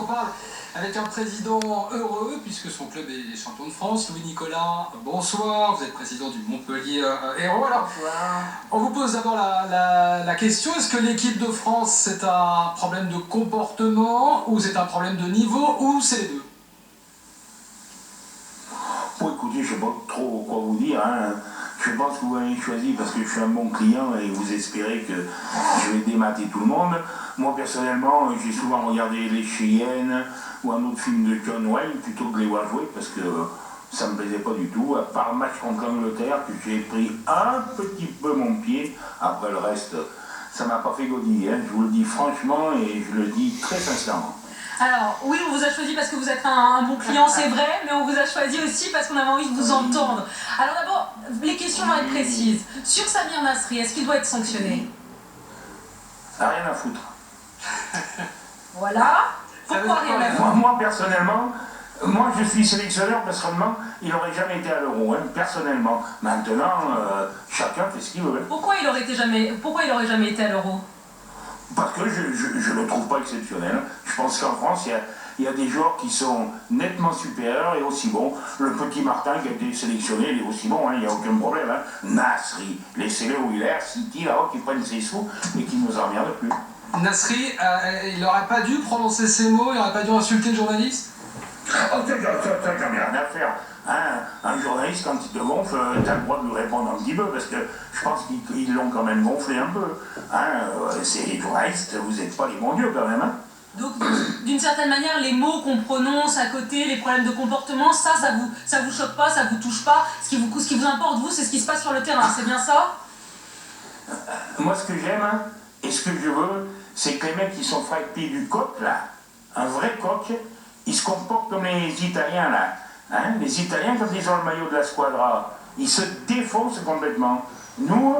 parle avec un président heureux, puisque son club est champion de France. Louis Nicolin, bonsoir, vous êtes président du Montpellier Hérault. Alors, on vous pose d'abord la question, est-ce que l'équipe de France, c'est un problème de comportement, ou c'est un problème de niveau, ou c'est les deux? Bon, écoutez, je ne sais pas trop quoi vous dire. Je pense que vous m'avez choisi parce que je suis un bon client et vous espérez que je vais démater tout le monde. Moi, personnellement, j'ai souvent regardé Les Cheyennes ou un autre film de John Wayne plutôt que de les voir jouer parce que ça ne me plaisait pas du tout. À part le match contre l'Angleterre, que j'ai pris un petit peu mon pied. Après le reste, ça ne m'a pas fait godiller. Je vous le dis franchement et je le dis très sincèrement. Alors, oui, on vous a choisi parce que vous êtes un bon client, c'est vrai, mais on vous a choisi aussi parce qu'on avait envie de vous entendre. Alors d'abord, les questions vont être précises. Sur Samir Nasri, est-ce qu'il doit être sanctionné? Rien à foutre. Voilà. Pourquoi rien à foutre? Moi, personnellement, moi je suis sélectionneur, personnellement, il n'aurait jamais été à l'Euro, personnellement. Maintenant, chacun fait ce qu'il veut. Pourquoi il aurait jamais été à l'Euro? Parce que je ne le trouve pas exceptionnel. Je pense qu'en France, il y a des joueurs qui sont nettement supérieurs et aussi bons. Le petit Martin qui a été sélectionné, il est aussi bon, il n'y a aucun problème. Nasri, laissez-le où il est, City, là-haut, qui prennent ses sous et qui ne nous emmerde plus. Nasri, il n'aurait pas dû prononcer ces mots, il n'aurait pas dû insulter le journaliste? Oh, ça, j'en ai rien à faire. Un journaliste, quand il te gonfle, tu as le droit de lui répondre un petit peu, parce que je pense qu'ils l'ont quand même gonflé un peu. C'est les journalistes, vous n'êtes pas les bons dieux quand même. Donc, d'une certaine manière, les mots qu'on prononce à côté, les problèmes de comportement, ça vous choque pas, ça vous touche pas. Ce qui vous importe, vous, c'est ce qui se passe sur le terrain, c'est bien ça? Moi, ce que j'aime, et ce que je veux, c'est que les mecs qui sont frappés du coq, là, un vrai coq, ils se comportent comme les Italiens, là. Les Italiens, quand ils ont le maillot de la squadra, ils se défoncent complètement. Nous,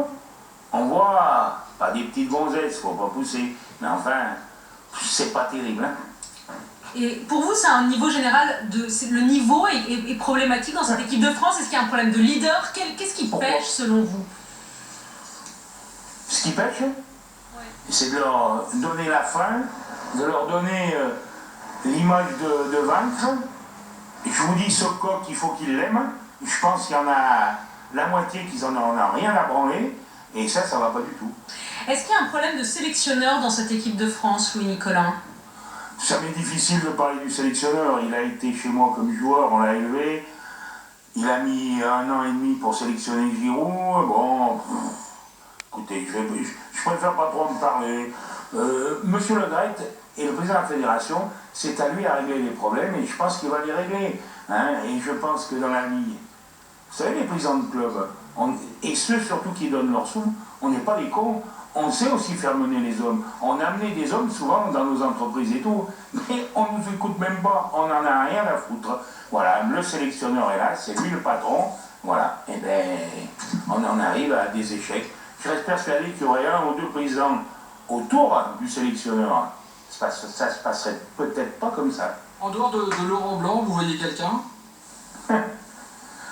on voit pas des petites gonzesses, faut pas pousser, mais enfin, c'est pas terrible. Et pour vous, c'est un niveau général, le niveau est problématique dans cette équipe de France. Est-ce qu'il y a un problème de leader? Qu'est-ce qui pêche selon vous? Ce qui pêche, c'est de leur donner la faim, de leur donner l'image de vaincre. Je vous dis, ce coq, il faut qu'il l'aime. Je pense qu'il y en a la moitié qui en ont rien à branler. Et ça va pas du tout. Est-ce qu'il y a un problème de sélectionneur dans cette équipe de France, Louis Nicolin? Ça m'est difficile de parler du sélectionneur. Il a été chez moi comme joueur, on l'a élevé. Il a mis 1 an et demi pour sélectionner Giroud. Bon, écoutez, je préfère pas trop me parler. Monsieur Le Gret est le président de la fédération, c'est à lui à régler les problèmes et je pense qu'il va les régler. Et je pense que dans la vie, vous savez, les présidents de club, et ceux surtout qui donnent leurs sous, on n'est pas des cons. On sait aussi faire mener les hommes. On a amené des hommes souvent dans nos entreprises et tout, mais on ne nous écoute même pas. On n'en a rien à foutre. Voilà, le sélectionneur est là, c'est lui le patron. Voilà, et bien, on en arrive à des échecs. Je reste persuadé qu'il y aurait 1 ou 2 présidents autour du sélectionneur. Ça se passerait peut-être pas comme ça. En dehors de Laurent Blanc, vous voyez quelqu'un?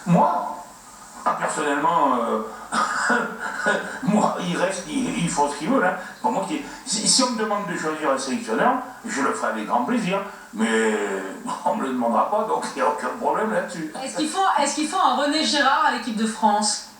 Moi, personnellement, moi, il faut ce qu'il veut. Pour moi, si on me demande de choisir un sélectionneur, je le ferai avec grand plaisir. Mais on ne me le demandera pas, donc il n'y a aucun problème là-dessus. Est-ce qu'il faut un René Girard à l'équipe de France?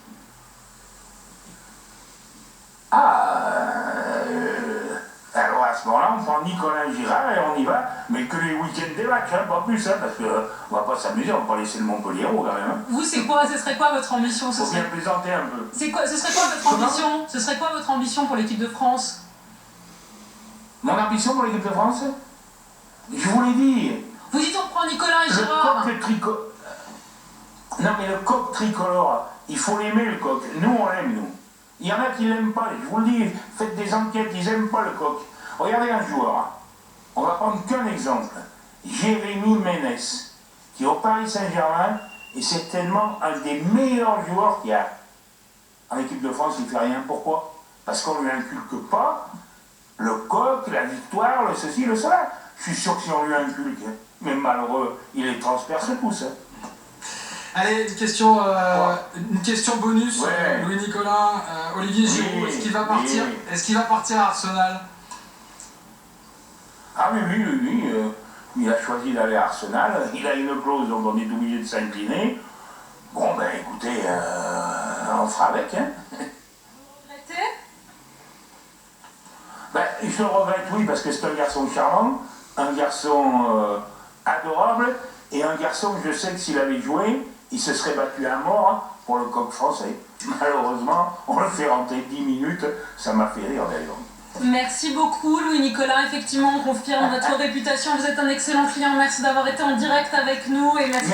Alors à ce moment-là, on prend Nicolas Girard et on y va, mais que les week-ends des matchs, pas plus, parce qu'on va pas s'amuser, on va pas laisser le Montpellier Hérault quand même. Vous, ce serait quoi votre ambition? Faut bien plaisanter un peu. Ce serait quoi votre ambition? Ce serait quoi votre ambition pour l'équipe de France? Mon ambition pour l'équipe de France? Je vous l'ai dit. Vous dites on prend Nicolas et Girard. Non mais le coq tricolore, il faut l'aimer le coq. Nous on l'aime, nous. Il y en a qui ne l'aiment pas, je vous le dis, faites des enquêtes, ils n'aiment pas le coq. Regardez un joueur, on va prendre qu'un exemple, Jérémy Ménès, qui est au Paris Saint-Germain, est certainement un des meilleurs joueurs qu'il y a. En équipe de France, il ne fait rien. Pourquoi? Parce qu'on ne lui inculque pas le coq, la victoire, le ceci, le cela. Je suis sûr que si on lui inculque, mais malheureux, il les transperce tous. Allez, une question bonus, Louis Nicolin, Olivier Giroud, est-ce qu'il va partir? Est-ce qu'il va partir à Arsenal? Ah oui. il a choisi d'aller à Arsenal, il a une clause, donc on est obligé de s'incliner. Bon, ben écoutez, on fera avec, hein. Regrettez? Ben, je le regrette, oui, parce que c'est un garçon charmant, un garçon adorable, et un garçon, je sais que s'il avait joué, il se serait battu à mort pour le coq français. Malheureusement, on le fait rentrer 10 minutes, ça m'a fait rire d'ailleurs. Merci beaucoup Louis-Nicolas, effectivement on confirme votre réputation, vous êtes un excellent client, merci d'avoir été en direct avec nous et merci.